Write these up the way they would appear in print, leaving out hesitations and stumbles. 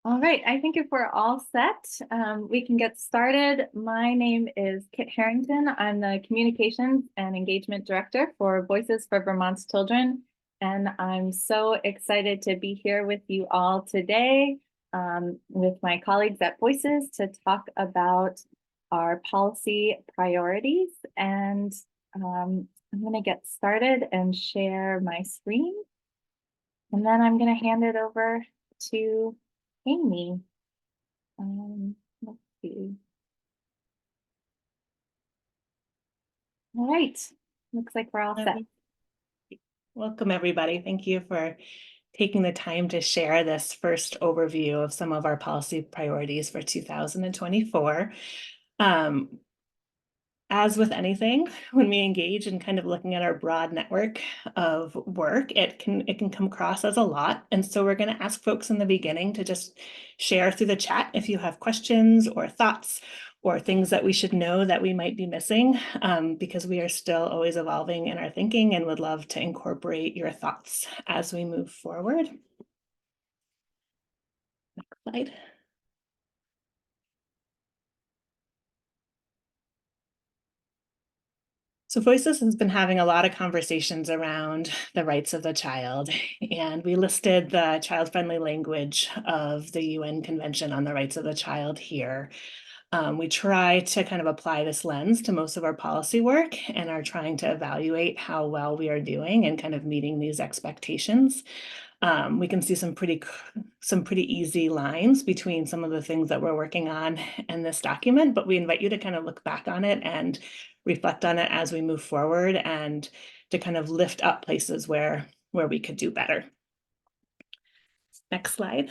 All right, I think if we're all set, we can get started. My name is Kit Harrington. I'm the Communications and Engagement Director for Voices for Vermont's Children, and I'm so excited to be here with you all today with my colleagues at Voices to talk about our policy priorities. And I'm going to get started and share my screen, and then I'm going to hand it over to Amy. Let's see. All right, looks like we're all set. Welcome, everybody. Thank you for taking the time to share this first overview of some of our policy priorities for 2024. As with anything, when we engage in kind of looking at our broad network of work, it can come across as a lot. And so we're going to ask folks in the beginning to just share through the chat if you have questions or thoughts or things that we should know that we might be missing, because we are still always evolving in our thinking and would love to incorporate your thoughts as we move forward. Next slide. So Voices has been having a lot of conversations around the rights of the child, and we listed the child-friendly language of the UN Convention on the Rights of the Child here. We try to kind of apply this lens to most of our policy work and are trying to evaluate how well we are doing and kind of meeting these expectations. We can see some pretty easy lines between some of the things that we're working on in this document, but we invite you to kind of look back on it and reflect on it as we move forward and to kind of lift up places where we could do better. Next slide.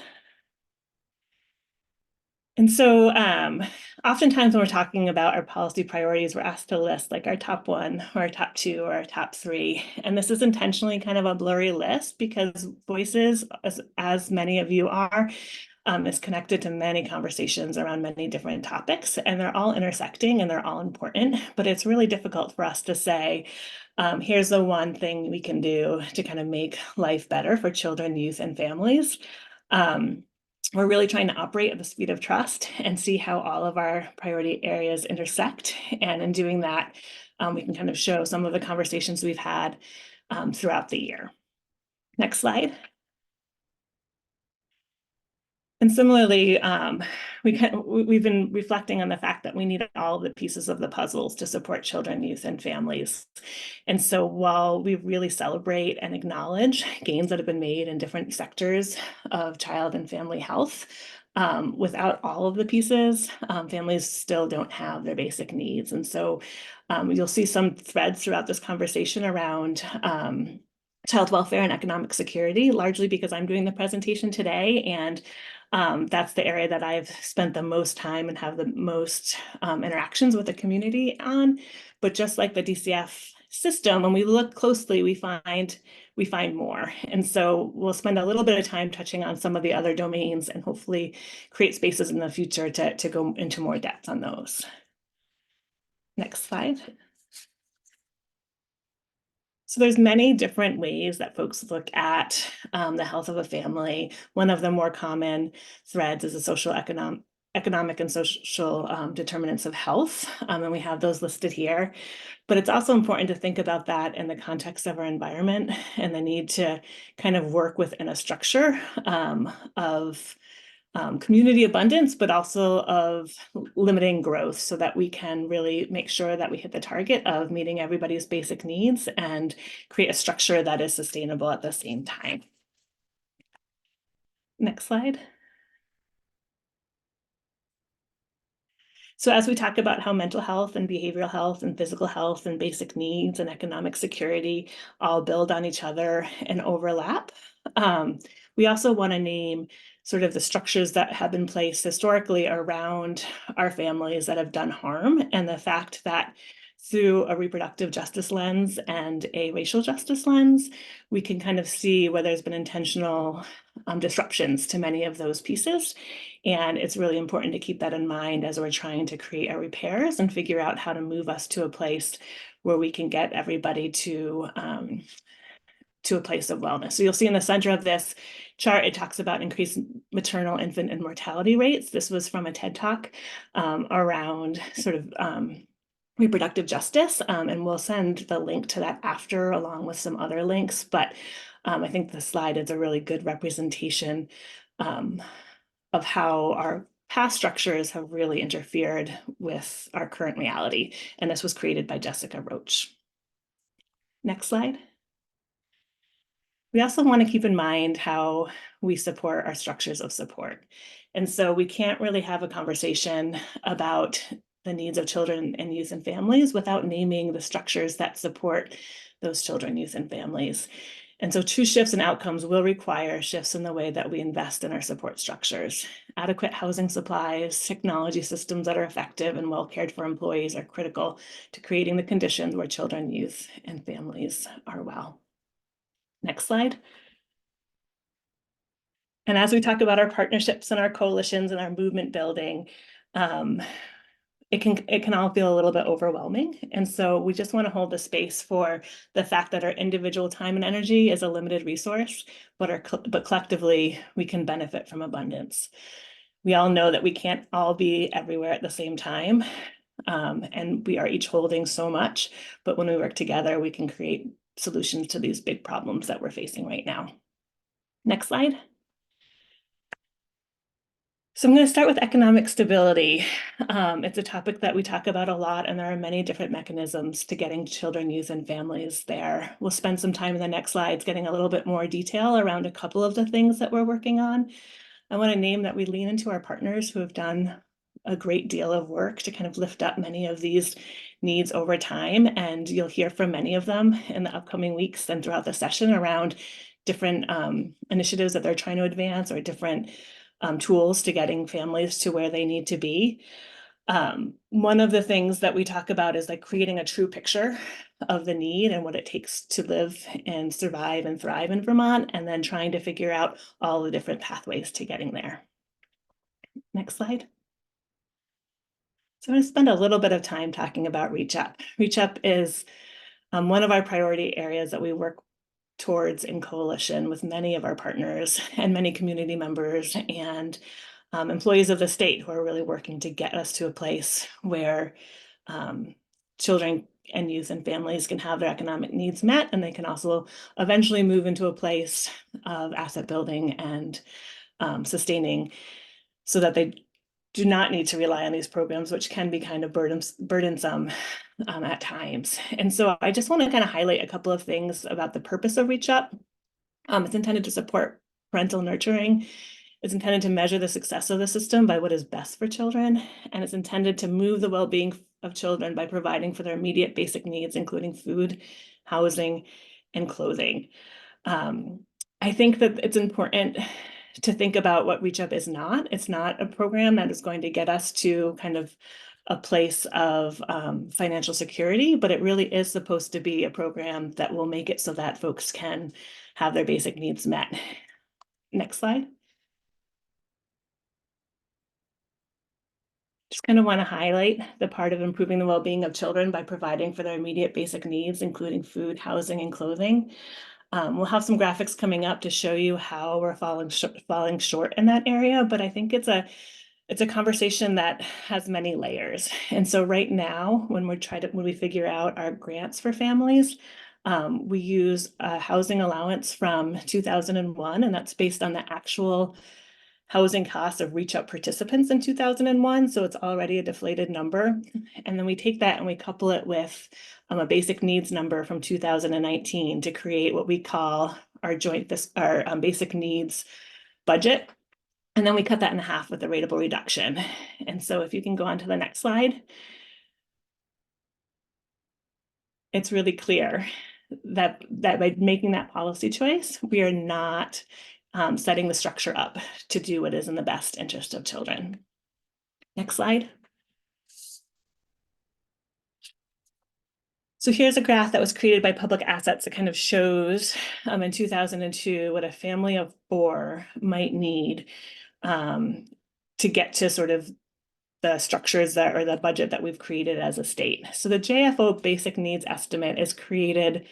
And so oftentimes when we're talking about our policy priorities, we're asked to list like our top one or our top two or our top three. And this is intentionally kind of a blurry list because Voices, as many of you are, is connected to many conversations around many different topics, and they're all intersecting and they're all important, but it's really difficult for us to say, here's the one thing we can do to kind of make life better for children, youth, and families. We're really trying to operate at the speed of trust and see how all of our priority areas intersect. And in doing that, we can kind of show some of the conversations we've had throughout the year. Next slide. And similarly, we've been reflecting on the fact that we need all the pieces of the puzzles to support children, youth, and families. And so while we really celebrate and acknowledge gains that have been made in different sectors of child and family health, without all of the pieces, families still don't have their basic needs. And so you'll see some threads throughout this conversation around child welfare and economic security, largely because I'm doing the presentation today. And that's the area that I've spent the most time and have the most interactions with the community on. But just like the DCF system, when we look closely, we find more. And so we'll spend a little bit of time touching on some of the other domains and hopefully create spaces in the future to go into more depth on those. Next slide. So there's many different ways that folks look at the health of a family. One of the more common threads is the economic and social determinants of health, and we have those listed here. But it's also important to think about that in the context of our environment and the need to kind of work within a structure of community abundance, but also of limiting growth so that we can really make sure that we hit the target of meeting everybody's basic needs and create a structure that is sustainable at the same time. Next slide. So as we talk about how mental health and behavioral health and physical health and basic needs and economic security all build on each other and overlap, we also want to name sort of the structures that have been placed historically around our families that have done harm, and the fact that through a reproductive justice lens and a racial justice lens, we can kind of see where there's been intentional disruptions to many of those pieces. And it's really important to keep that in mind as we're trying to create our repairs and figure out how to move us to a place where we can get everybody to to a place of wellness. So you'll see in the center of this chart, it talks about increased maternal, infant, and mortality rates. This was from a TED Talk around sort of reproductive justice, and we'll send the link to that after, along with some other links. But I think the slide is a really good representation of how our past structures have really interfered with our current reality. And this was created by Jessica Roach. Next slide. We also want to keep in mind how we support our structures of support. And so we can't really have a conversation about the needs of children and youth and families without naming the structures that support those children, youth, and families. And so true shifts in outcomes will require shifts in the way that we invest in our support structures. Adequate housing supplies, technology systems that are effective and well cared for employees are critical to creating the conditions where children, youth, and families are well. Next slide. And as we talk about our partnerships and our coalitions and our movement building, it can all feel a little bit overwhelming. And so we just want to hold the space for the fact that our individual time and energy is a limited resource, but collectively we can benefit from abundance. We all know that we can't all be everywhere at the same time. And we are each holding so much, but when we work together, we can create solutions to these big problems that we're facing right now. Next slide. So I'm going to start with economic stability. It's a topic that we talk about a lot, and there are many different mechanisms to getting children, youth, and families there. We'll spend some time in the next slides getting a little bit more detail around a couple of the things that we're working on. I want to name that we lean into our partners who have done a great deal of work to kind of lift up many of these needs over time, and you'll hear from many of them in the upcoming weeks and throughout the session around different initiatives that they're trying to advance or different tools to getting families to where they need to be. One of the things that we talk about is like creating a true picture of the need and what it takes to live and survive and thrive in Vermont, and then trying to figure out all the different pathways to getting there. Next slide. So I'm going to spend a little bit of time talking about Reach Up. Reach Up is one of our priority areas that we work towards in coalition with many of our partners and many community members and employees of the state who are really working to get us to a place where children and youth and families can have their economic needs met, and they can also eventually move into a place of asset building and sustaining so that they do not need to rely on these programs, which can be kind of burdensome at times. And so I just want to kind of highlight a couple of things about the purpose of Reach Up. It's intended to support parental nurturing. It's intended to measure the success of the system by what is best for children. And it's intended to move the well-being of children by providing for their immediate basic needs, including food, housing, and clothing. I think that it's important to think about what Reach Up is not. It's not a program that is going to get us to kind of a place of financial security, but it really is supposed to be a program that will make it so that folks can have their basic needs met. Next slide. Just kind of want to highlight the part of improving the well-being of children by providing for their immediate basic needs, including food, housing, and clothing. We'll have some graphics coming up to show you how we're falling short in that area, but I think it's a conversation that has many layers. And so right now, when we figure out our grants for families, we use a housing allowance from 2001, and that's based on the actual housing costs of Reach Up participants in 2001. So it's already a deflated number. And then we take that and we couple it with a basic needs number from 2019 to create what we call our basic needs budget. And then we cut that in half with the rateable reduction. And so if you can go on to the next slide, it's really clear that by making that policy choice, we are not setting the structure up to do what is in the best interest of children. Next slide. So here's a graph that was created by Public Assets that kind of shows in 2002 what a family of 4 might need to get to sort of the structures or the budget that we've created as a state. So the JFO basic needs estimate is created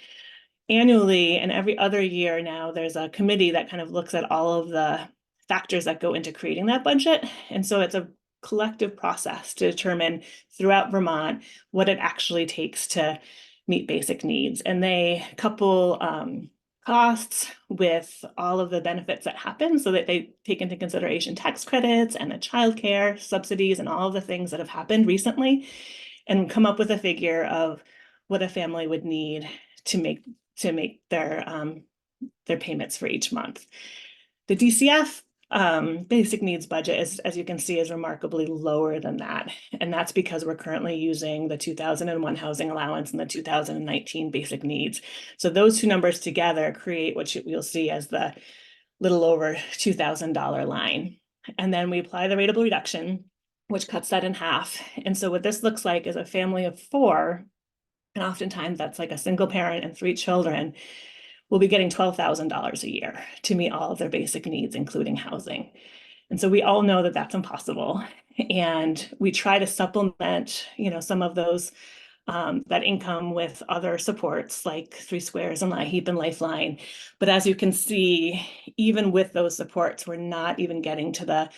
annually and every other year now, there's a committee that kind of looks at all of the factors that go into creating that budget. And so it's a collective process to determine throughout Vermont what it actually takes to meet basic needs. And they couple costs with all of the benefits that happen so that they take into consideration tax credits and the childcare subsidies and all of the things that have happened recently, and come up with a figure of what a family would need to make their payments for each month. The DCF basic needs budget is, as you can see, is remarkably lower than that. And that's because we're currently using the 2001 housing allowance and the 2019 basic needs. So those two numbers together create what you'll see as the little over $2,000 line. And then we apply the rateable reduction, which cuts that in half. And so what this looks like is a family of 4, and oftentimes that's like a single parent and 3 children, will be getting $12,000 a year to meet all of their basic needs, including housing. And so we all know that that's impossible. And we try to supplement, some of those, that income with other supports like 3 Squares and LIHEAP and Lifeline. But as you can see, even with those supports, we're not even getting to the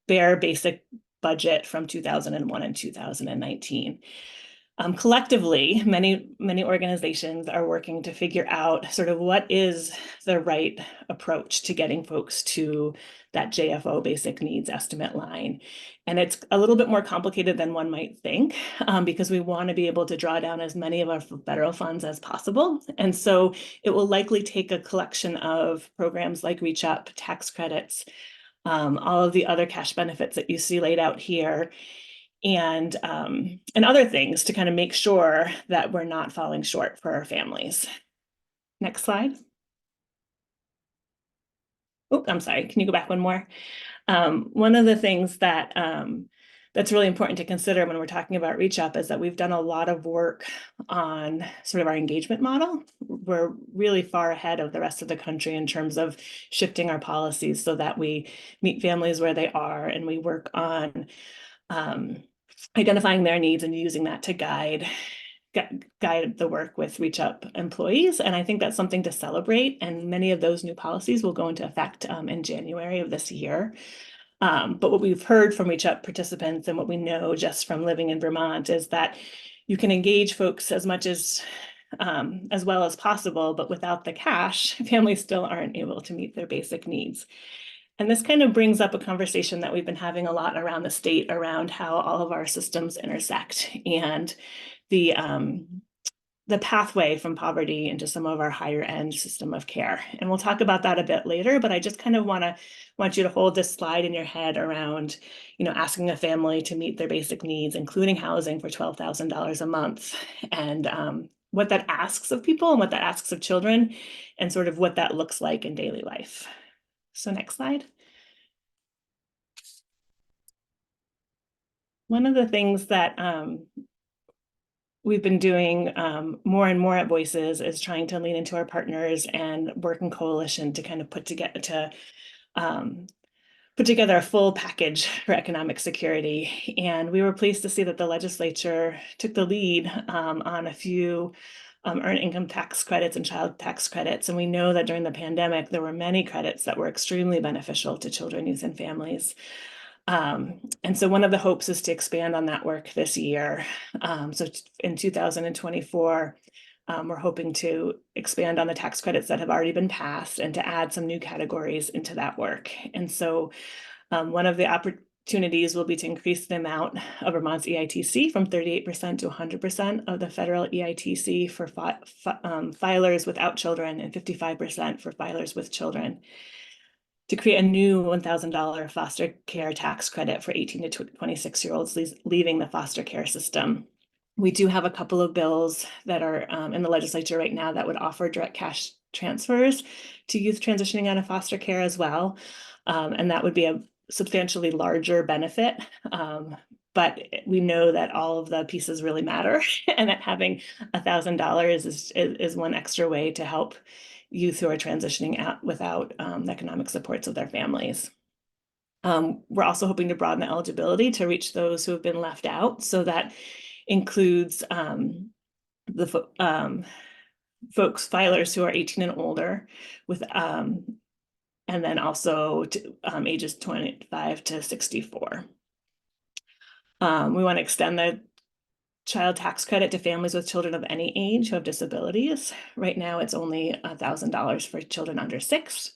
bare basic budget from 2001 and 2019. Collectively, many organizations are working to figure out sort of what is the right approach to getting folks to that JFO basic needs estimate line. And it's a little bit more complicated than one might think, because we want to be able to draw down as many of our federal funds as possible. And so it will likely take a collection of programs like Reach Up, tax credits, all of the other cash benefits that you see laid out here, and other things to kind of make sure that we're not falling short for our families. Next slide. Oh, I'm sorry. Can you go back one more? One of the things that that's really important to consider when we're talking about Reach Up is that we've done a lot of work on sort of our engagement model. We're really far ahead of the rest of the country in terms of shifting our policies so that we meet families where they are, and we work on identifying their needs and using that to guide the work with Reach Up employees. And I think that's something to celebrate. And many of those new policies will go into effect in January of this year. But what we've heard from Reach Up participants and what we know just from living in Vermont is that you can engage folks as much as well as possible, but without the cash, families still aren't able to meet their basic needs. And this kind of brings up a conversation that we've been having a lot around the state around how all of our systems intersect and the pathway from poverty into some of our higher end system of care. And we'll talk about that a bit later, but I just kind of want you to hold this slide in your head around, asking a family to meet their basic needs, including housing, for $12,000 a month, and what that asks of people and what that asks of children, and sort of what that looks like in daily life. So next slide. One of the things that we've been doing more and more at Voices is trying to lean into our partners and work in coalition to kind of put together a full package for economic security. And we were pleased to see that the legislature took the lead on a few earned income tax credits and child tax credits. And we know that during the pandemic, there were many credits that were extremely beneficial to children, youth, and families. And so one of the hopes is to expand on that work this year. So in 2024, we're hoping to expand on the tax credits that have already been passed and to add some new categories into that work. And so one of the opportunities will be to increase the amount of Vermont's EITC from 38% to 100% of the federal EITC for filers without children and 55% for filers with children, to create a new $1,000 foster care tax credit for 18 to 26-year-olds leaving the foster care system. We do have a couple of bills that are in the legislature right now that would offer direct cash transfers to youth transitioning out of foster care as well. And that would be a substantially larger benefit. But we know that all of the pieces really matter, and that having $1,000 is one extra way to help youth who are transitioning out without the economic supports of their families. We're also hoping to broaden the eligibility to reach those who have been left out. So that includes folks, filers who are 18 and older with, and then also to, ages 25 to 64. We want to extend the child tax credit to families with children of any age who have disabilities. Right now, it's only $1,000 for children under 6.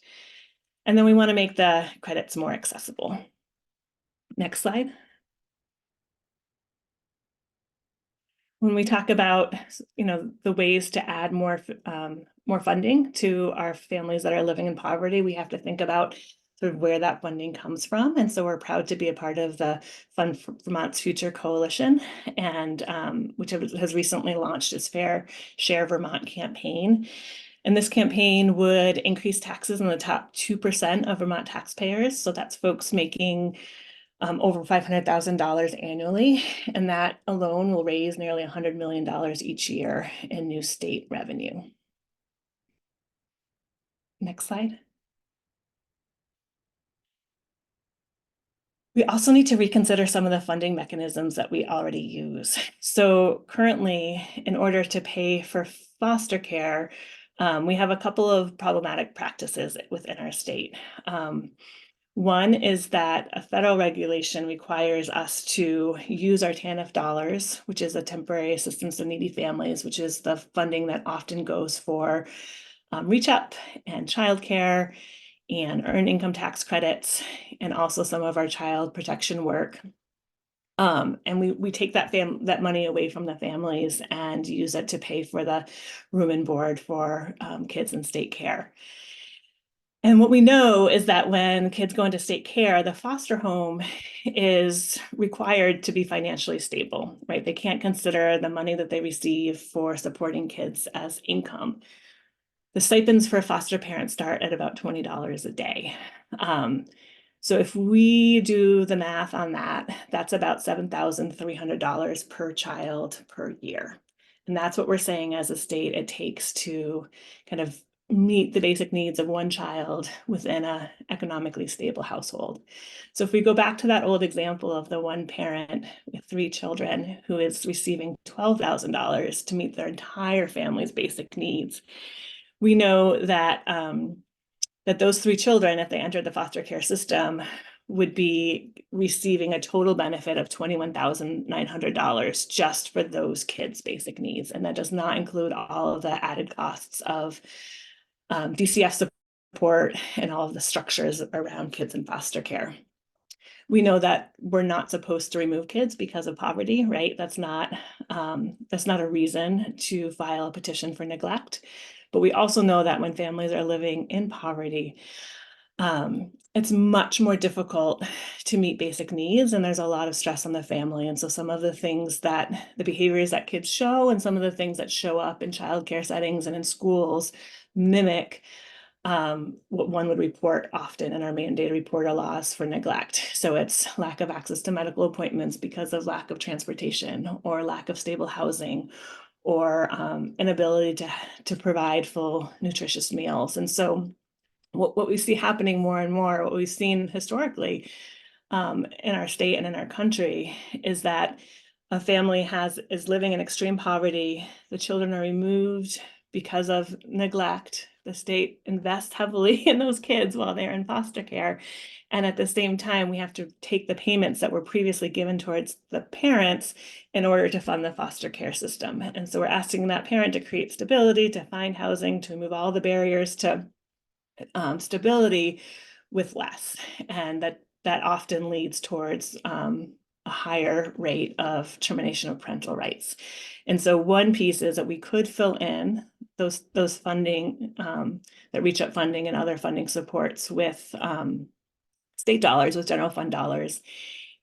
And then we want to make the credits more accessible. Next slide. When we talk about, the ways to add more funding to our families that are living in poverty, we have to think about sort of where that funding comes from. And so we're proud to be a part of the Fund for Vermont's Future Coalition, and which has recently launched its Fair Share Vermont campaign. And this campaign would increase taxes in the top 2% of Vermont taxpayers. So that's folks making over $500,000 annually, and that alone will raise nearly $100 million each year in new state revenue. Next slide. We also need to reconsider some of the funding mechanisms that we already use. So currently, in order to pay for foster care, we have a couple of problematic practices within our state. One is that a federal regulation requires us to use our TANF dollars, which is a temporary assistance to needy families, which is the funding that often goes for Reach Up and childcare and earned income tax credits, and also some of our child protection work. And we take that money away from the families and use it to pay for the room and board for kids in state care. And what we know is that when kids go into state care, the foster home is required to be financially stable, right? They can't consider the money that they receive for supporting kids as income. The stipends for foster parents start at about $20 a day. So if we do the math on that, that's about $7,300 per child per year. And that's what we're saying as a state it takes to kind of meet the basic needs of one child within an economically stable household. So if we go back to that old example of the one parent with 3 children who is receiving $12,000 to meet their entire family's basic needs, we know that that those 3 children, if they entered the foster care system, would be receiving a total benefit of $21,900 just for those kids' basic needs. And that does not include all of the added costs of DCF support and all of the structures around kids in foster care. We know that we're not supposed to remove kids because of poverty, right? That's not a reason to file a petition for neglect. But we also know that when families are living in poverty, it's much more difficult to meet basic needs, and there's a lot of stress on the family. And so some of the behaviors that kids show and some of the things that show up in childcare settings and in schools mimic what one would report often in our mandated reporter laws for neglect. So it's lack of access to medical appointments because of lack of transportation or lack of stable housing, or inability to provide full nutritious meals. And so what we see happening more and more, what we've seen historically in our state and in our country, is that a family is living in extreme poverty. The children are removed because of neglect. The state invests heavily in those kids while they're in foster care. And at the same time, we have to take the payments that were previously given towards the parents in order to fund the foster care system. And so we're asking that parent to create stability, to find housing, to remove all the barriers to stability with less. And that often leads towards a higher rate of termination of parental rights. And so one piece is that we could fill in those funding, that Reach Up funding and other funding supports with state dollars, with general fund dollars.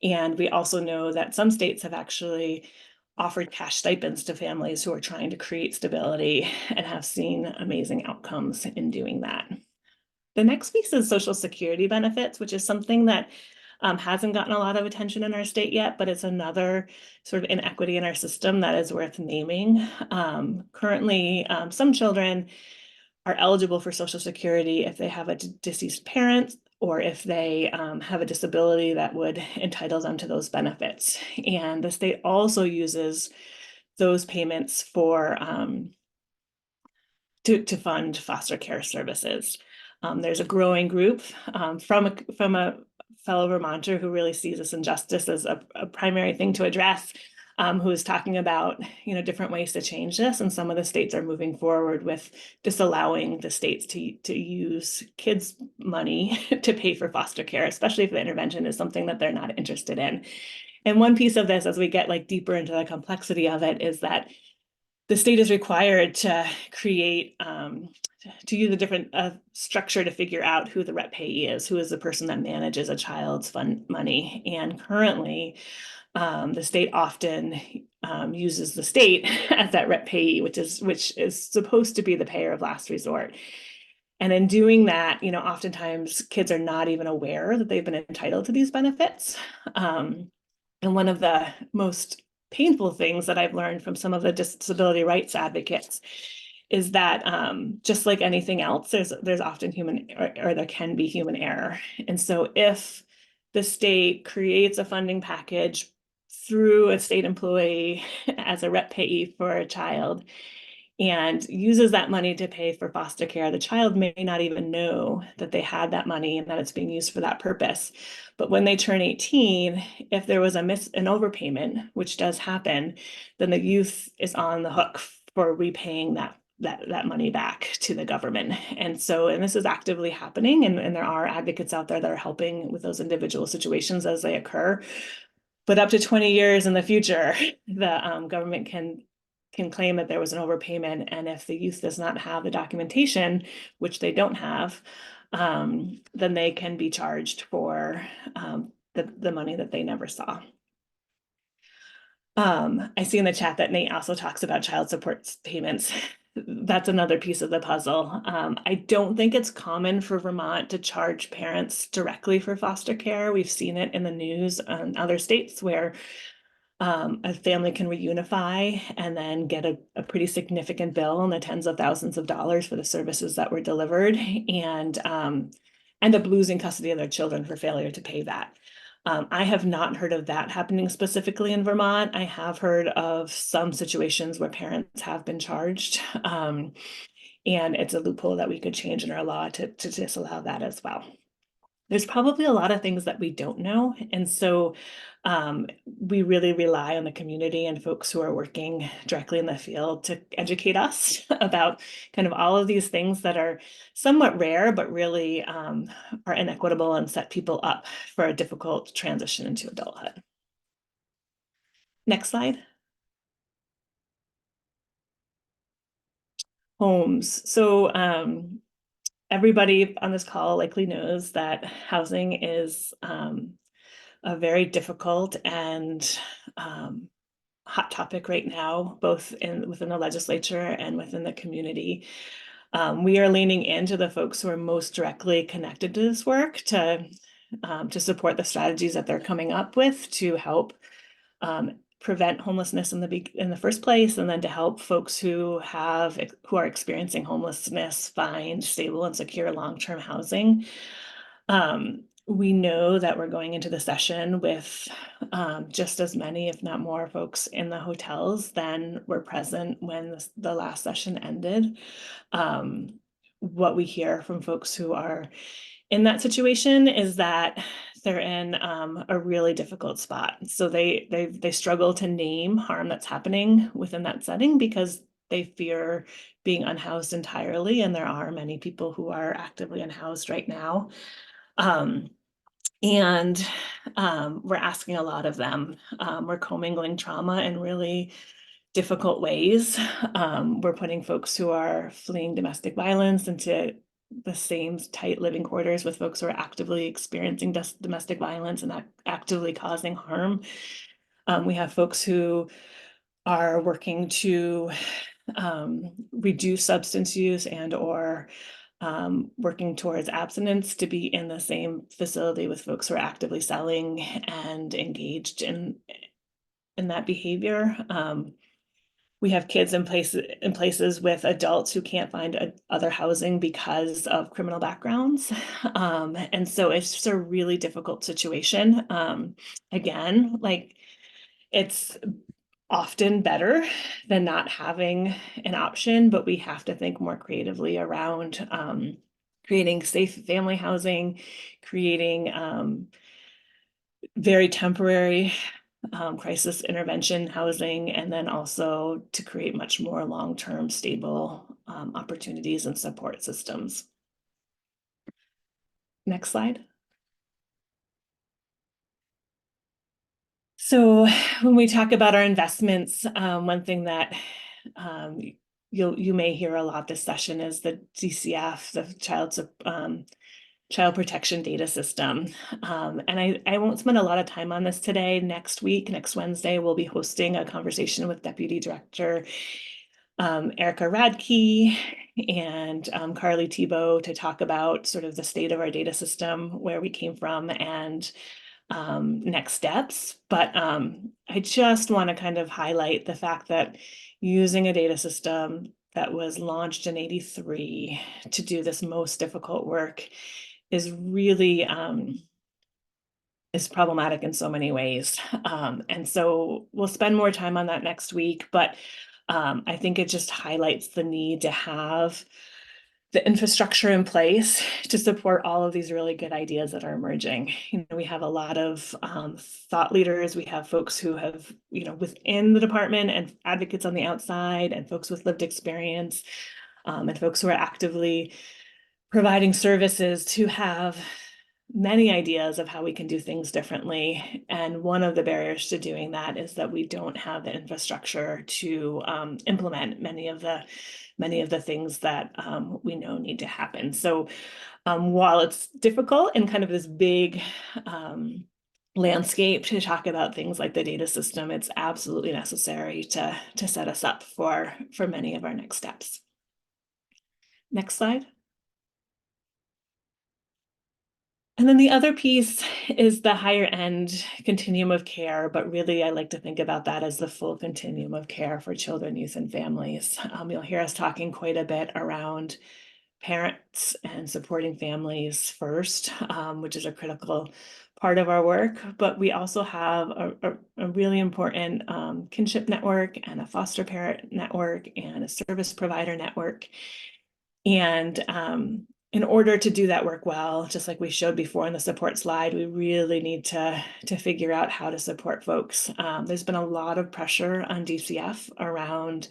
And we also know that some states have actually offered cash stipends to families who are trying to create stability and have seen amazing outcomes in doing that. The next piece is Social Security benefits, which is something that hasn't gotten a lot of attention in our state yet, but it's another sort of inequity in our system that is worth naming. Currently, some children are eligible for Social Security if they have a deceased parent, or if they have a disability that would entitle them to those benefits. And the state also uses those payments for to fund foster care services. There's a growing group from a fellow Vermonter who really sees this injustice as a primary thing to address, who is talking about, different ways to change this. And some of the states are moving forward with disallowing the states to use kids' money to pay for foster care, especially if the intervention is something that they're not interested in. And one piece of this, as we get deeper into the complexity of it, is that the state is required to create, to use a different structure to figure out who the rep payee is, who is the person that manages a child's fund money. And currently, the state often uses the state as that rep payee, which is supposed to be the payer of last resort. And in doing that, oftentimes kids are not even aware that they've been entitled to these benefits. And one of the most painful things that I've learned from some of the disability rights advocates is that just like anything else, there's often human, or there can be human error. And so if the state creates a funding package through a state employee as a rep payee for a child and uses that money to pay for foster care, the child may not even know that they had that money and that it's being used for that purpose. But when they turn 18, if there was an overpayment, which does happen, then the youth is on the hook for repaying that money back to the government. And this is actively happening, and there are advocates out there that are helping with those individual situations as they occur. But up to 20 years in the future, the government can claim that there was an overpayment, and if the youth does not have the documentation, which they don't have, then they can be charged for the money that they never saw. I see in the chat that Nate also talks about child support payments. That's another piece of the puzzle. I don't think it's common for Vermont to charge parents directly for foster care. We've seen it in the news in other states where a family can reunify and then get a pretty significant bill in the tens of thousands of dollars for the services that were delivered, and end up losing custody of their children for failure to pay that. I have not heard of that happening specifically in Vermont. I have heard of some situations where parents have been charged, and it's a loophole that we could change in our law to disallow that as well. There's probably a lot of things that we don't know. And so we really rely on the community and folks who are working directly in the field to educate us about kind of all of these things that are somewhat rare, but really are inequitable and set people up for a difficult transition into adulthood. Next slide. Homes. So everybody on this call likely knows that housing is a very difficult and hot topic right now, both within the legislature and within the community. We are leaning into the folks who are most directly connected to this work to support the strategies that they're coming up with to help prevent homelessness in the first place, and then to help folks who are experiencing homelessness find stable and secure long-term housing. We know that we're going into the session with just as many, if not more, folks in the hotels than were present when the last session ended. What we hear from folks who are in that situation is that they're in a really difficult spot. So they struggle to name harm that's happening within that setting because they fear being unhoused entirely, and there are many people who are actively unhoused right now. And we're asking a lot of them. We're commingling trauma in really difficult ways. We're putting folks who are fleeing domestic violence into the same tight living quarters with folks who are actively experiencing domestic violence and actively causing harm. We have folks who are working to reduce substance use or working towards abstinence to be in the same facility with folks who are actively selling and engaged in that behavior. We have kids in places with adults who can't find other housing because of criminal backgrounds. And so it's just a really difficult situation. Again, it's often better than not having an option, but we have to think more creatively around creating safe family housing, creating very temporary crisis intervention housing, and then also to create much more long-term stable opportunities and support systems. Next slide. So when we talk about our investments, one thing that you may hear a lot this session is the DCF, the Child Protection Data System. And I won't spend a lot of time on this today. Next Wednesday, we'll be hosting a conversation with Deputy Director Erica Radke and Carly Thibault to talk about sort of the state of our data system, where we came from, and next steps. But I just want to kind of highlight the fact that using a data system that was launched in '83 to do this most difficult work is really is problematic in so many ways. And so we'll spend more time on that next week, but I think it just highlights the need to have the infrastructure in place to support all of these really good ideas that are emerging. We have a lot of thought leaders. We have folks who have, within the department, and advocates on the outside, and folks with lived experience, and folks who are actively providing services to have many ideas of how we can do things differently. And one of the barriers to doing that is that we don't have the infrastructure to implement many of the things that we know need to happen. So while it's difficult and kind of this big landscape to talk about things like the data system, it's absolutely necessary to set us up for many of our next steps. Next slide. And then the other piece is the higher end continuum of care, but really I like to think about that as the full continuum of care for children, youth, and families. You'll hear us talking quite a bit around parents and supporting families first, which is a critical part of our work, but we also have a really important kinship network and a foster parent network and a service provider network. And in order to do that work well, just like we showed before in the support slide, we really need to figure out how to support folks. There's been a lot of pressure on DCF around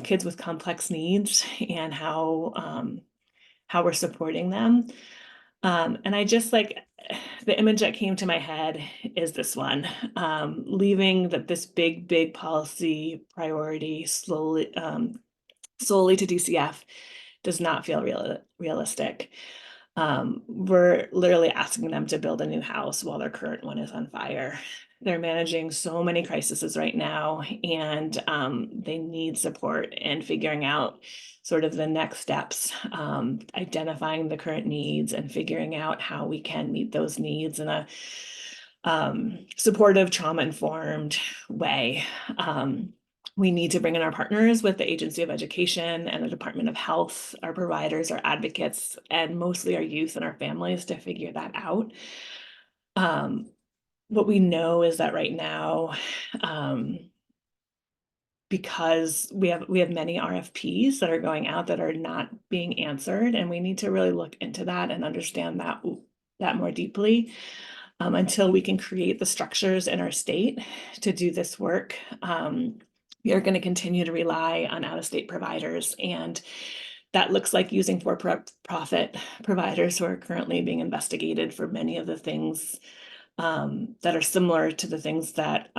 kids with complex needs and how we're supporting them. And I just the image that came to my head is this one, leaving this big policy priority solely to DCF does not feel realistic. We're literally asking them to build a new house while their current one is on fire. They're managing so many crises right now, and they need support in figuring out sort of the next steps, identifying the current needs and figuring out how we can meet those needs in a supportive, trauma-informed way. We need to bring in our partners with the Agency of Education and the Department of Health, our providers, our advocates, and mostly our youth and our families to figure that out. What we know is that right now, because we have many RFPs that are going out that are not being answered, and we need to really look into that and understand that more deeply. Until we can create the structures in our state to do this work, we are going to continue to rely on out-of-state providers, and that looks like using for-profit providers who are currently being investigated for many of the things that are similar to the things that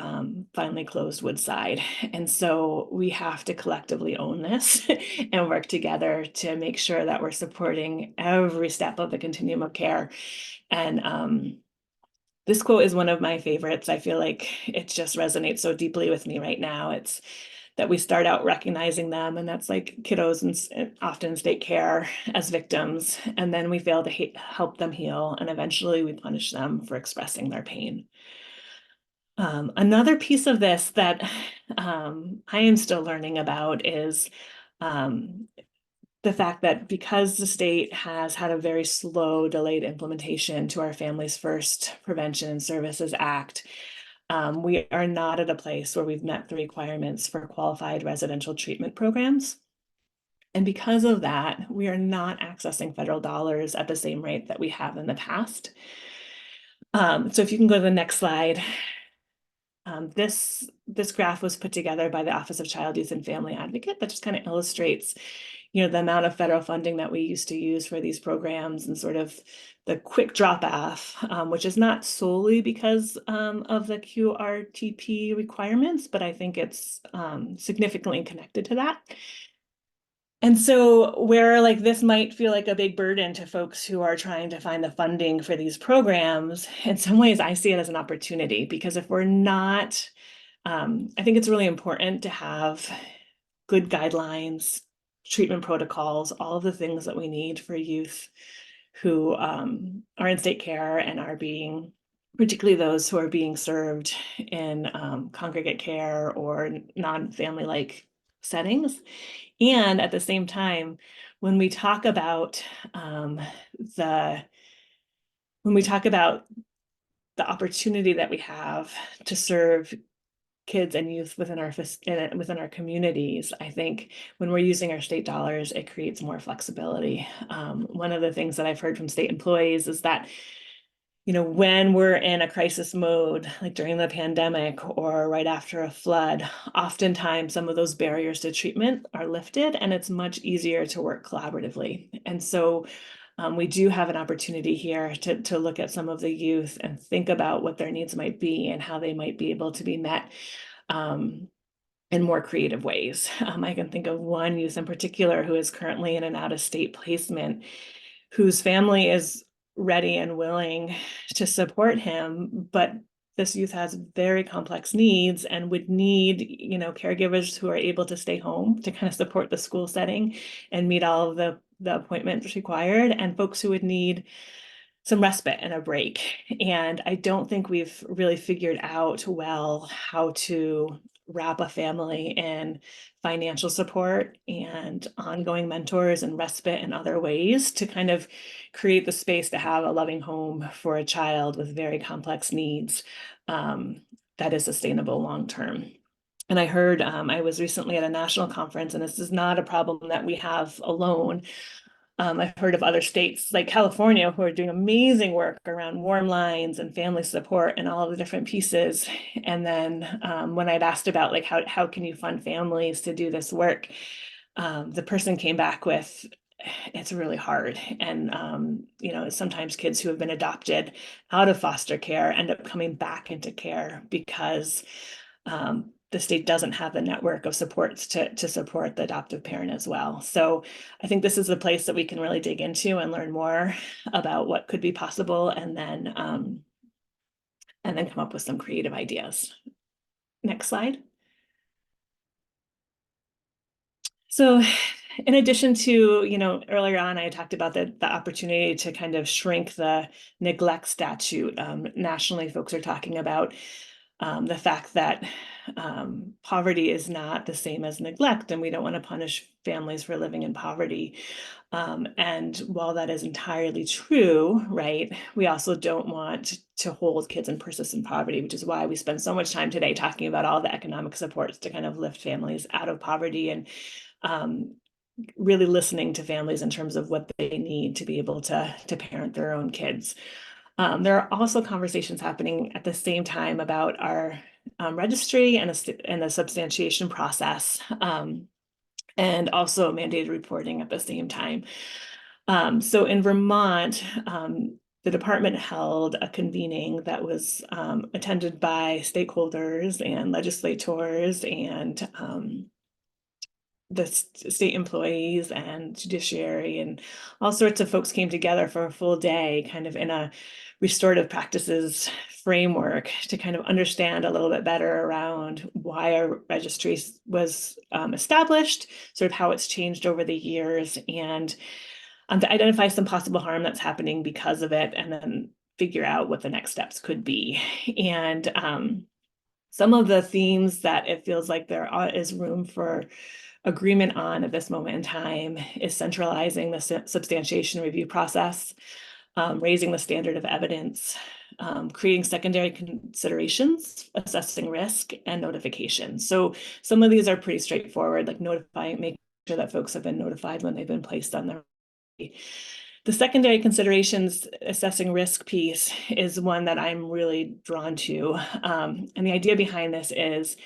finally closed Woodside. And so we have to collectively own this and work together to make sure that we're supporting every step of the continuum of care. And this quote is one of my favorites. I feel like it just resonates so deeply with me right now. It's that we start out recognizing them, and that's like kiddos and often in state care, as victims, and then we fail to help them heal, and eventually we punish them for expressing their pain. Another piece of this that I am still learning about is the fact that because the state has had a very slow, delayed implementation to our Families First Prevention and Services Act, We are not at a place where we've met the requirements for qualified residential treatment programs. And because of that, we are not accessing federal dollars at the same rate that we have in the past. So if you can go to the next slide. This graph was put together by the Office of Child, Youth, and Family Advocate that just kind of illustrates, the amount of federal funding that we used to use for these programs and sort of the quick drop off, which is not solely because of the QRTP requirements, but I think it's significantly connected to that. And so where like this might feel like a big burden to folks who are trying to find the funding for these programs, in some ways I see it as an opportunity, because if we're not, I think it's really important to have good guidelines, treatment protocols, all of the things that we need for youth who are in state care and are being, particularly those who are being served in congregate care or non-family-like settings. And at the same time, when we talk about the opportunity that we have to serve kids and youth within our communities, I think when we're using our state dollars, it creates more flexibility. One of the things that I've heard from state employees is that, when we're in a crisis mode, like during the pandemic or right after a flood, oftentimes some of those barriers to treatment are lifted and it's much easier to work collaboratively. And so we do have an opportunity here to look at some of the youth and think about what their needs might be and how they might be able to be met in more creative ways. I can think of one youth in particular who is currently in an out-of-state placement, whose family is ready and willing to support him, but this youth has very complex needs and would need, caregivers who are able to stay home to kind of support the school setting and meet all of the appointments required, and folks who would need some respite and a break. And I don't think we've really figured out well how to wrap a family in financial support and ongoing mentors and respite and other ways to kind of create the space to have a loving home for a child with very complex needs that is sustainable long term. And I heard, I was recently at a national conference, and this is not a problem that we have alone. I've heard of other states like California who are doing amazing work around warm lines and family support and all of the different pieces. And then when I'd asked about like how can you fund families to do this work, the person came back with, it's really hard. And, sometimes kids who have been adopted out of foster care end up coming back into care because the state doesn't have the network of supports to support the adoptive parent as well. So I think this is a place that we can really dig into and learn more about what could be possible, and then come up with some creative ideas. Next slide. So in addition to, earlier on, I talked about the opportunity to kind of shrink the neglect statute. Nationally, folks are talking about the fact that poverty is not the same as neglect, and we don't want to punish families for living in poverty. And while that is entirely true, right, we also don't want to hold kids in persistent poverty, which is why we spend so much time today talking about all the economic supports to kind of lift families out of poverty, and really listening to families in terms of what they need to be able to parent their own kids. There are also conversations happening at the same time about our registry and the substantiation process, and also mandated reporting at the same time. So in Vermont, the department held a convening that was attended by stakeholders and legislators and the state employees and judiciary and all sorts of folks came together for a full day, kind of in a restorative practices framework to kind of understand a little bit better around why our registry was established, sort of how it's changed over the years, and to identify some possible harm that's happening because of it, and then figure out what the next steps could be. And some of the themes that it feels like there is room for agreement on at this moment in time is centralizing the substantiation review process, raising the standard of evidence, creating secondary considerations, assessing risk, and notification. So some of these are pretty straightforward, like notifying, making sure that folks have been notified when they've been placed on the secondary considerations, assessing risk piece is one that I'm really drawn to. And the idea behind this is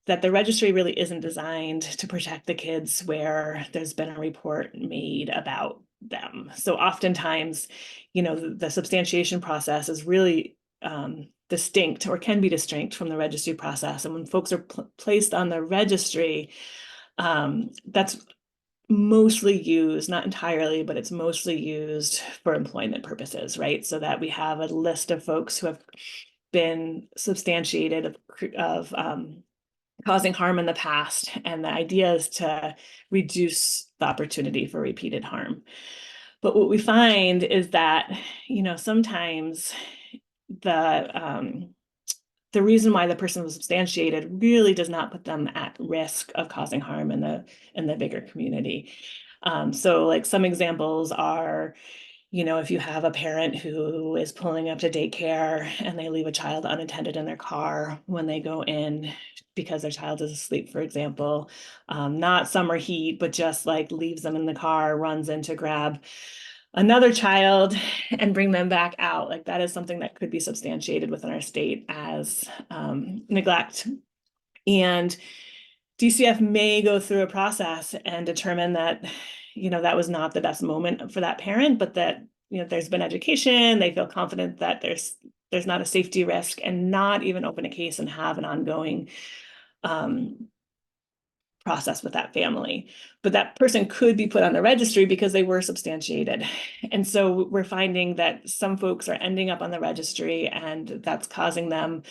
that the registry really isn't designed to protect the kids where there's been a report made about them. So oftentimes, the substantiation process is really distinct, or can be distinct, from the registry process. And when folks are placed on the registry, that's mostly used, not entirely, but it's mostly used for employment purposes, right? So that we have a list of folks who have been substantiated of causing harm in the past. And the idea is to reduce the opportunity for repeated harm. But what we find is that, sometimes the reason why the person was substantiated really does not put them at risk of causing harm in the bigger community. So like some examples are, if you have a parent who is pulling up to daycare and they leave a child unattended in their car when they go in because their child is asleep, for example, not summer heat, but just like leaves them in the car, runs in to grab another child and bring them back out. Like that is something that could be substantiated within our state as neglect. And DCF may go through a process and determine that, that was not the best moment for that parent, but that, there's been education, they feel confident that there's not a safety risk, and not even open a case and have an ongoing process with that family. But that person could be put on the registry because they were substantiated. And so we're finding that some folks are ending up on the registry, and that's causing them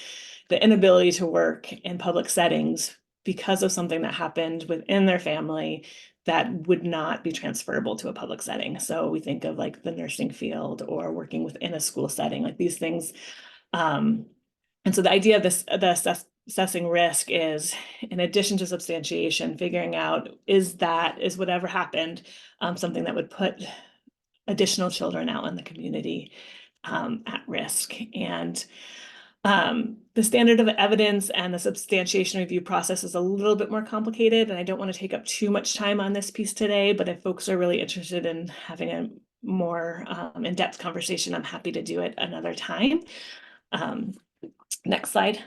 the inability to work in public settings because of something that happened within their family that would not be transferable to a public setting. So we think of like the nursing field or working within a school setting, like these things. And so the idea of assessing risk is, in addition to substantiation, figuring out is whatever happened something that would put additional children out in the community at risk. And the standard of evidence and the substantiation review process is a little bit more complicated, and I don't want to take up too much time on this piece today, but if folks are really interested in having a more in-depth conversation, I'm happy to do it another time. Next slide.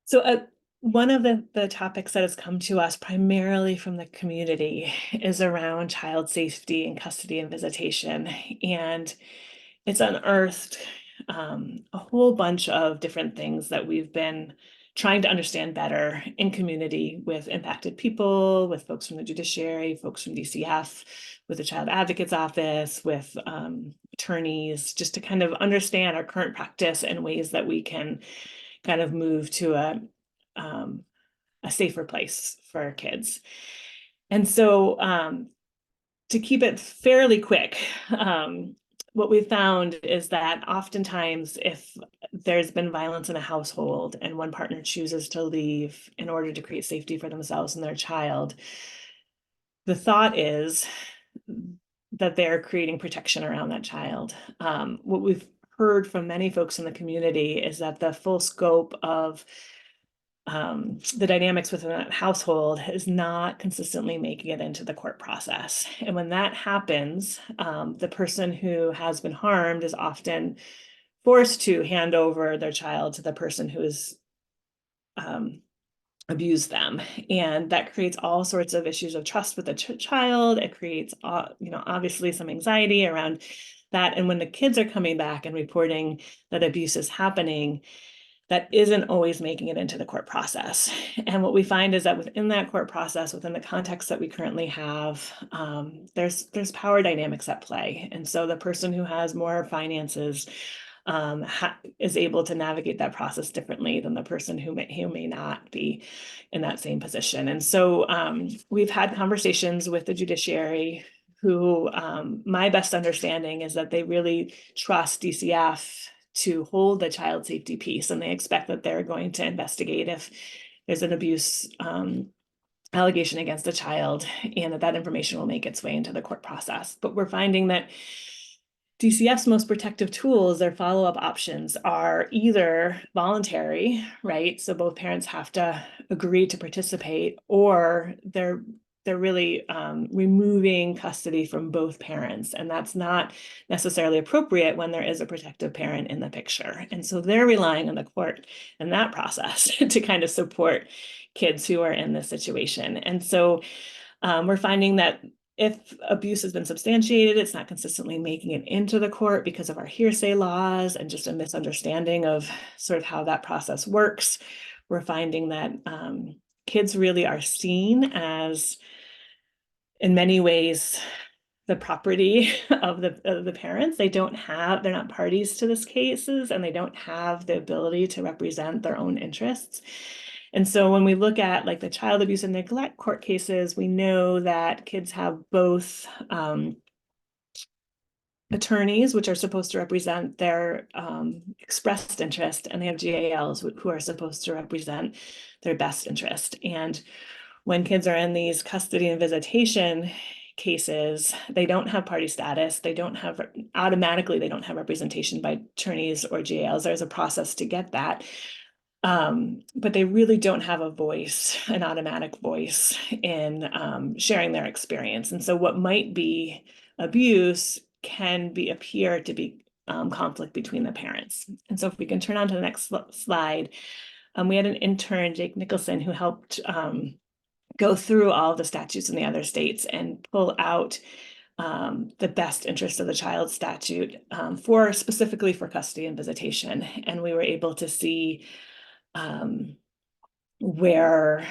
So one of the topics that has come to us primarily from the community is around child safety and custody and visitation. And it's unearthed a whole bunch of different things that we've been trying to understand better in community with impacted people, with folks from the judiciary, folks from DCF, with the Child Advocate's Office, with attorneys, just to kind of understand our current practice and ways that we can kind of move to a safer place for our kids. And so to keep it fairly quick, what we found is that oftentimes if there's been violence in a household and one partner chooses to leave in order to create safety for themselves and their child, the thought is that they're creating protection around that child. What we've heard from many folks in the community is that the full scope of the dynamics within that household is not consistently making it into the court process. And when that happens, the person who has been harmed is often forced to hand over their child to the person who has abused them. And that creates all sorts of issues of trust with the child. It creates, obviously some anxiety around that. And when the kids are coming back and reporting that abuse is happening, that isn't always making it into the court process. And what we find is that within that court process, within the context that we currently have, there's power dynamics at play. And so the person who has more finances is able to navigate that process differently than the person who may not be in that same position. And so we've had conversations with the judiciary who, my best understanding is that they really trust DCF to hold the child safety piece, and they expect that they're going to investigate if there's an abuse allegation against a child, and that information will make its way into the court process. But we're finding that DCF's most protective tools, their follow-up options, are either voluntary, right? So both parents have to agree to participate, or they're really removing custody from both parents. And that's not necessarily appropriate when there is a protective parent in the picture. And so they're relying on the court in that process to kind of support kids who are in this situation. And so we're finding that if abuse has been substantiated, it's not consistently making it into the court because of our hearsay laws and just a misunderstanding of sort of how that process works. We're finding that kids really are seen as, in many ways, the property of the parents. They're not parties to this cases, and they don't have the ability to represent their own interests. And so when we look at like the child abuse and neglect court cases, we know that kids have both attorneys, which are supposed to represent their expressed interest, and they have GALs who are supposed to represent their best interest. And when kids are in these custody and visitation cases, they don't have party status. They don't have representation by attorneys or GALs. There's a process to get that. But they really don't have a voice, an automatic voice in sharing their experience. And so what might be abuse can appear to be conflict between the parents. And so if we can turn on to the next slide, we had an intern, Jake Nicholson, who helped go through all the statutes in the other states and pull out the best interest of the child statute specifically for custody and visitation. And we were able to see where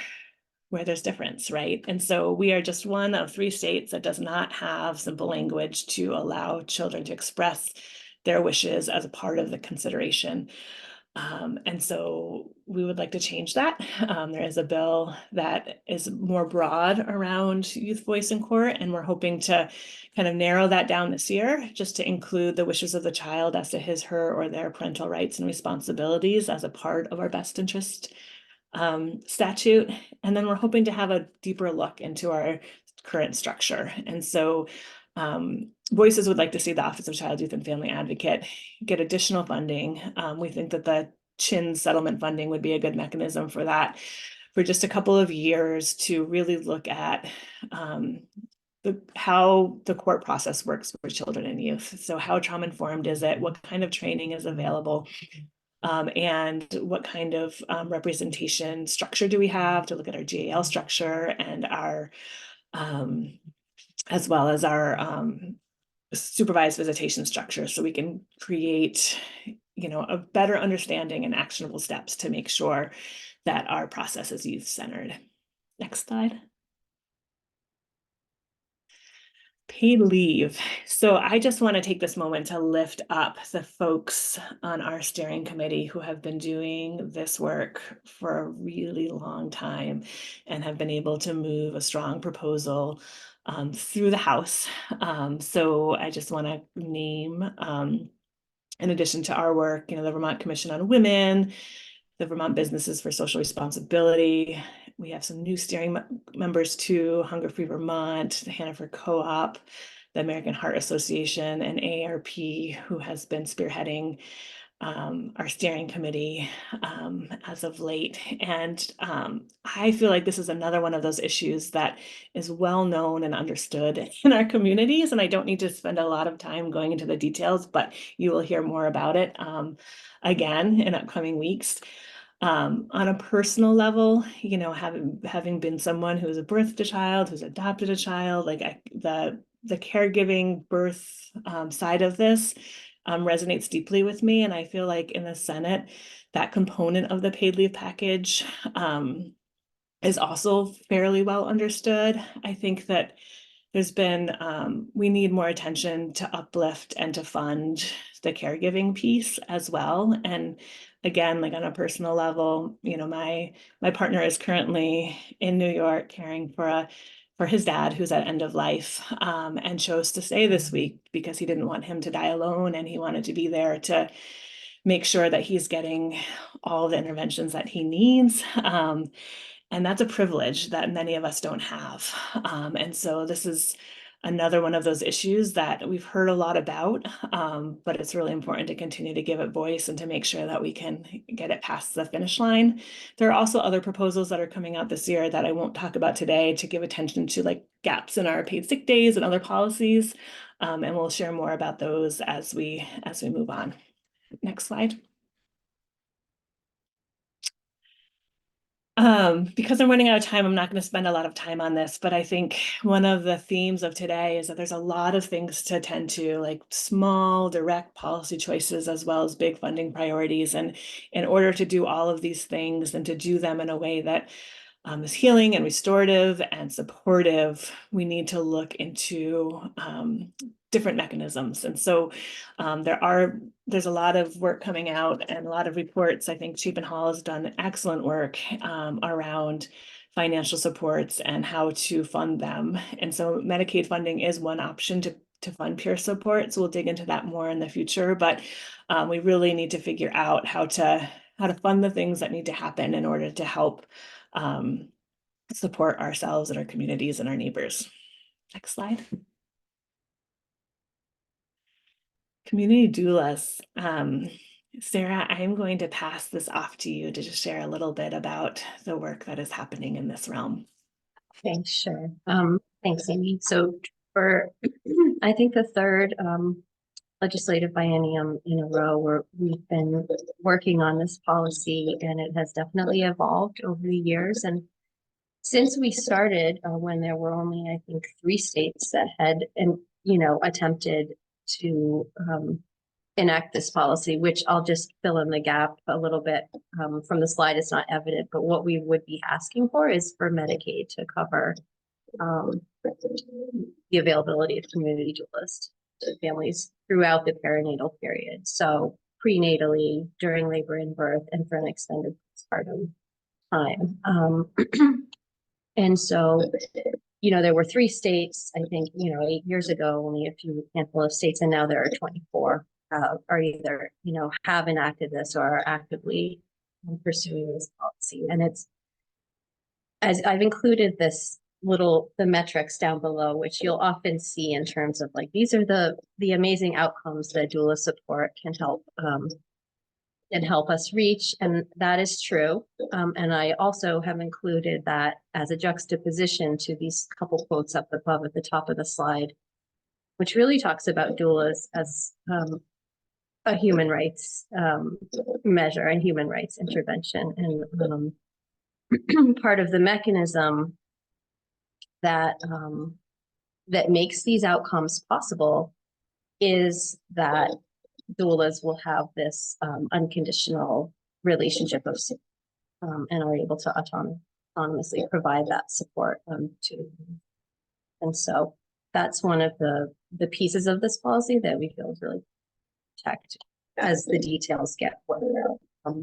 there's difference, right? And so we are just one of 3 states that does not have simple language to allow children to express their wishes as a part of the consideration. And so we would like to change that. There is a bill that is more broad around youth voice in court, and we're hoping to kind of narrow that down this year just to include the wishes of the child as to his, her, or their parental rights and responsibilities as a part of our best interest statute. And then we're hoping to have a deeper look into our current structure. And so Voices would like to see the Office of Child, Youth, and Family Advocate get additional funding. We think that the CHIN settlement funding would be a good mechanism for that for just a couple of years to really look at how the court process works for children and youth. So how trauma-informed is it? What kind of training is available? And what kind of representation structure do we have to look at our GAL structure and our as well as our supervised visitation structure, so we can create, a better understanding and actionable steps to make sure that our process is youth-centered. Next slide. Paid leave. So I just want to take this moment to lift up the folks on our steering committee who have been doing this work for a really long time and have been able to move a strong proposal through the House. So I just want to name, in addition to our work, the Vermont Commission on Women, the Vermont Businesses for Social Responsibility. We have some new steering members too: Hunger Free Vermont, the Hannaford Co-op, the American Heart Association, and AARP, who has been spearheading our steering committee as of late. And I feel like this is another one of those issues that is well known and understood in our communities. And I don't need to spend a lot of time going into the details, but you will hear more about it again in upcoming weeks. On a personal level, having been someone who's birthed a child, who's adopted a child, like the caregiving birth side of this resonates deeply with me. And I feel like in the Senate, that component of the paid leave package is also fairly well understood. I think that there's been, we need more attention to uplift and to fund the caregiving piece as well. And again, like on a personal level, my partner is currently in New York caring for his dad who's at end of life, and chose to stay this week because he didn't want him to die alone, and he wanted to be there to make sure that he's getting all the interventions that he needs. And that's a privilege that many of us don't have. And so this is another one of those issues that we've heard a lot about, but it's really important to continue to give it voice and to make sure that we can get it past the finish line. There are also other proposals that are coming out this year that I won't talk about today to give attention to, like gaps in our paid sick days and other policies. And we'll share more about those as we move on. Next slide. Because I'm running out of time, I'm not going to spend a lot of time on this, but I think one of the themes of today is that there's a lot of things to attend to, like small, direct policy choices, as well as big funding priorities. And in order to do all of these things and to do them in a way that is healing and restorative and supportive, we need to look into different mechanisms. And so there's a lot of work coming out and a lot of reports. I think Chapin Hall has done excellent work around financial supports and how to fund them. And so Medicaid funding is one option to fund peer support. So we'll dig into that more in the future, but we really need to figure out how to fund the things that need to happen in order to help support ourselves and our communities and our neighbors. Next slide. Community doulas. Sarah, I'm going to pass this off to you to just share a little bit about the work that is happening in this realm. Thanks, sure. Thanks, Amy. So for, I think the third legislative biennium in a row where we've been working on this policy, and it has definitely evolved over the years. And since we started, when there were only, I think, 3 states that had, attempted to enact this policy, which I'll just fill in the gap a little bit from the slide. It's not evident, but what we would be asking for is for Medicaid to cover the availability of community doulas to families throughout the perinatal period. So prenatally, during labor and birth, and for an extended postpartum time. And so, there were 3 states, I think, 8 years ago, only a handful of states, and now there are 24 are either, have enacted this or are actively pursuing this policy. And it's, as I've included the metrics down below, which you'll often see in terms of like, these are the amazing outcomes that doula support can help us reach. And that is true. And I also have included that as a juxtaposition to these couple quotes up above at the top of the slide, which really talks about doulas as a human rights measure and human rights intervention. And part of the mechanism that that makes these outcomes possible is that doulas will have this unconditional relationship of and are able to autonomously provide that support to them. And so that's one of the pieces of this policy that we feel is really protect as the details get worked out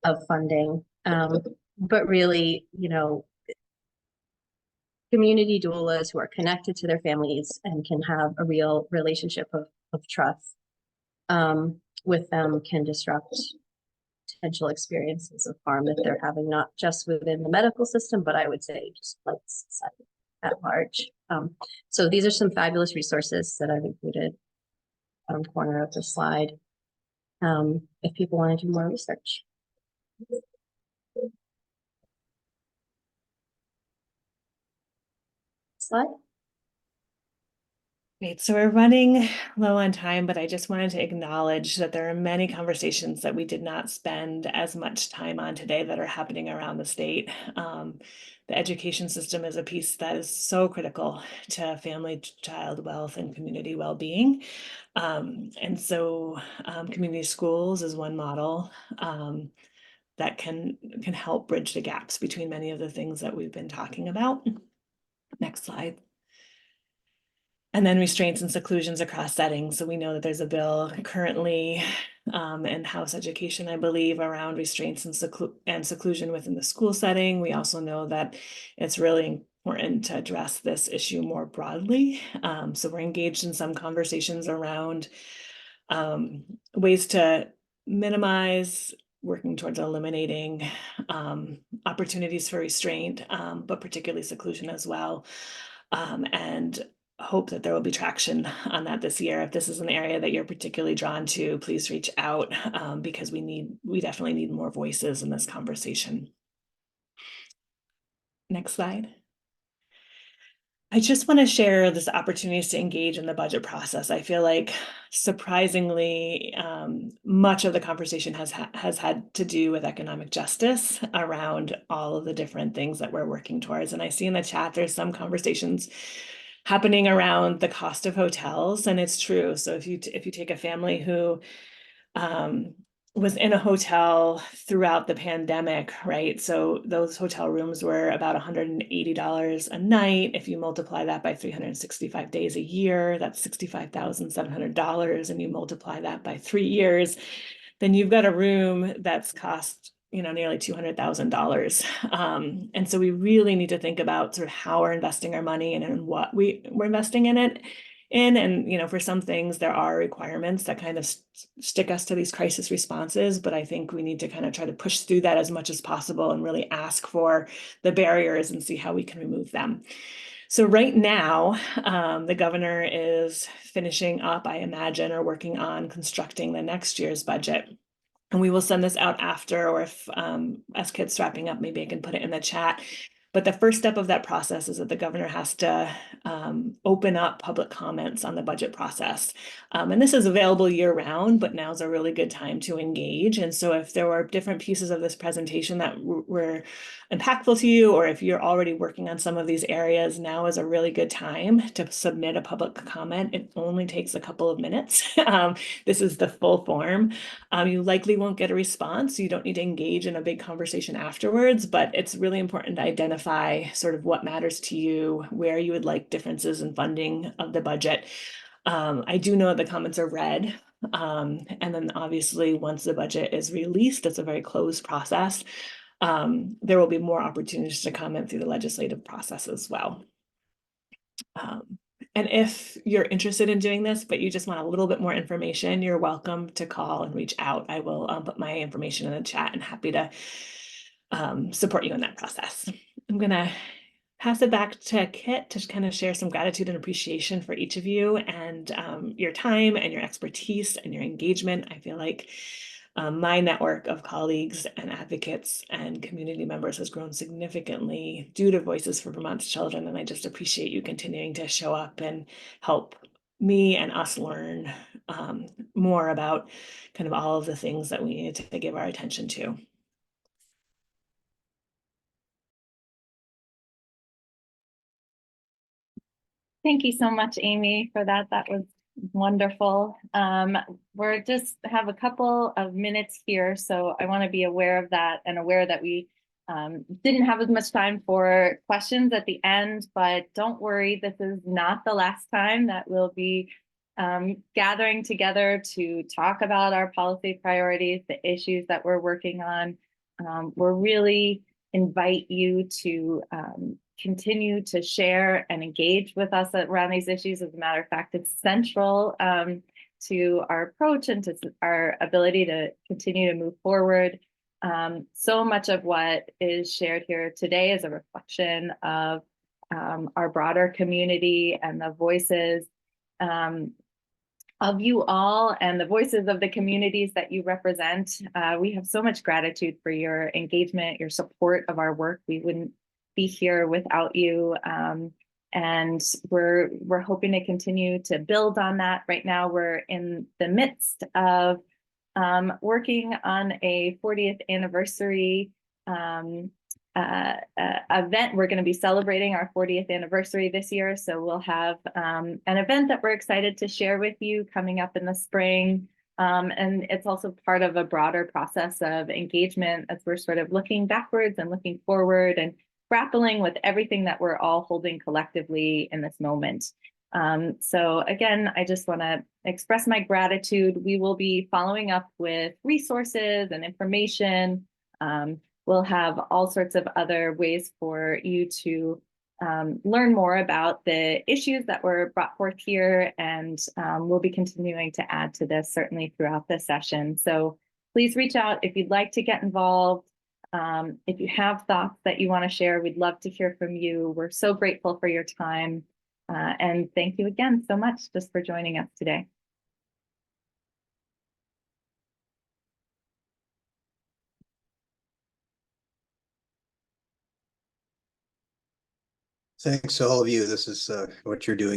of funding. But really, community doulas who are connected to their families and can have a real relationship of trust with them can disrupt potential experiences of harm that they're having, not just within the medical system, but I would say just like society at large. So these are some fabulous resources that I've included on the corner of the slide if people want to do more research. Slide. Great. So we're running low on time, but I just wanted to acknowledge that there are many conversations that we did not spend as much time on today that are happening around the state. The education system is a piece that is so critical to family, child wealth, and community well-being. And so community schools is one model that can help bridge the gaps between many of the things that we've been talking about. Next slide. And then restraints and seclusions across settings. So we know that there's a bill currently in House Education, I believe, around restraints and seclusion within the school setting. We also know that it's really important to address this issue more broadly. So we're engaged in some conversations around ways to minimize working towards eliminating opportunities for restraint, but particularly seclusion as well. And hope that there will be traction on that this year. If this is an area that you're particularly drawn to, please reach out because we definitely need more voices in this conversation. Next slide. I just want to share this opportunities to engage in the budget process. I feel like surprisingly, much of the conversation has had to do with economic justice around all of the different things that we're working towards. And I see in the chat, there's some conversations happening around the cost of hotels, and it's true. So if you take a family who was in a hotel throughout the pandemic, right? So those hotel rooms were about $180 a night. If you multiply that by 365 days a year, that's $65,700. And you multiply that by 3 years, then you've got a room that's cost, nearly $200,000. And so we really need to think about sort of how we're investing our money and what we're investing in it. And for some things, there are requirements that kind of stick us to these crisis responses, but I think we need to kind of try to push through that as much as possible and really ask for the barriers and see how we can remove them. So right now, the governor is finishing up, I imagine, or working on constructing the next year's budget. And we will send this out after, or if as Kit's wrapping up, maybe I can put it in the chat. But the first step of that process is that the governor has to open up public comments on the budget process. And this is available year round, but now's a really good time to engage. And so if there were different pieces of this presentation that were impactful to you, or if you're already working on some of these areas, now is a really good time to submit a public comment. It only takes a couple of minutes. This is the full form. You likely won't get a response. You don't need to engage in a big conversation afterwards, but it's really important to identify sort of what matters to you, where you would like differences in funding of the budget. I do know the comments are read. And then obviously once the budget is released, it's a very closed process. There will be more opportunities to comment through the legislative process as well. And if you're interested in doing this, but you just want a little bit more information, you're welcome to call and reach out. I will put my information in the chat and happy to support you in that process. I'm going to pass it back to Kit to kind of share some gratitude and appreciation for each of you and your time and your expertise and your engagement. I feel like my network of colleagues and advocates and community members has grown significantly due to Voices for Vermont's Children. And I just appreciate you continuing to show up and help me and us learn more about kind of all of the things that we need to give our attention to. Thank you so much, Amy, for that. That was wonderful. We're just have a couple of minutes here, so I want to be aware of that and aware that we didn't have as much time for questions at the end, but don't worry, this is not the last time that we'll be gathering together to talk about our policy priorities, the issues that we're working on. We're really invite you to continue to share and engage with us around these issues. As a matter of fact, it's central to our approach and to our ability to continue to move forward. So much of what is shared here today is a reflection of our broader community and the voices of you all and the voices of the communities that you represent. We have so much gratitude for your engagement, your support of our work. We wouldn't be here without you. And we're hoping to continue to build on that. Right now, we're in the midst of working on a 40th anniversary event. We're going to be celebrating our 40th anniversary this year. So we'll have an event that we're excited to share with you coming up in the spring. And it's also part of a broader process of engagement as we're sort of looking backwards and looking forward and grappling with everything that we're all holding collectively in this moment. So again, I just want to express my gratitude. We will be following up with resources and information. We'll have all sorts of other ways for you to learn more about the issues that were brought forth here, and we'll be continuing to add to this certainly throughout the session. So please reach out if you'd like to get involved. If you have thoughts that you want to share, we'd love to hear from you. We're so grateful for your time. And thank you again so much just for joining us today. Thanks to all of you. This is what you're doing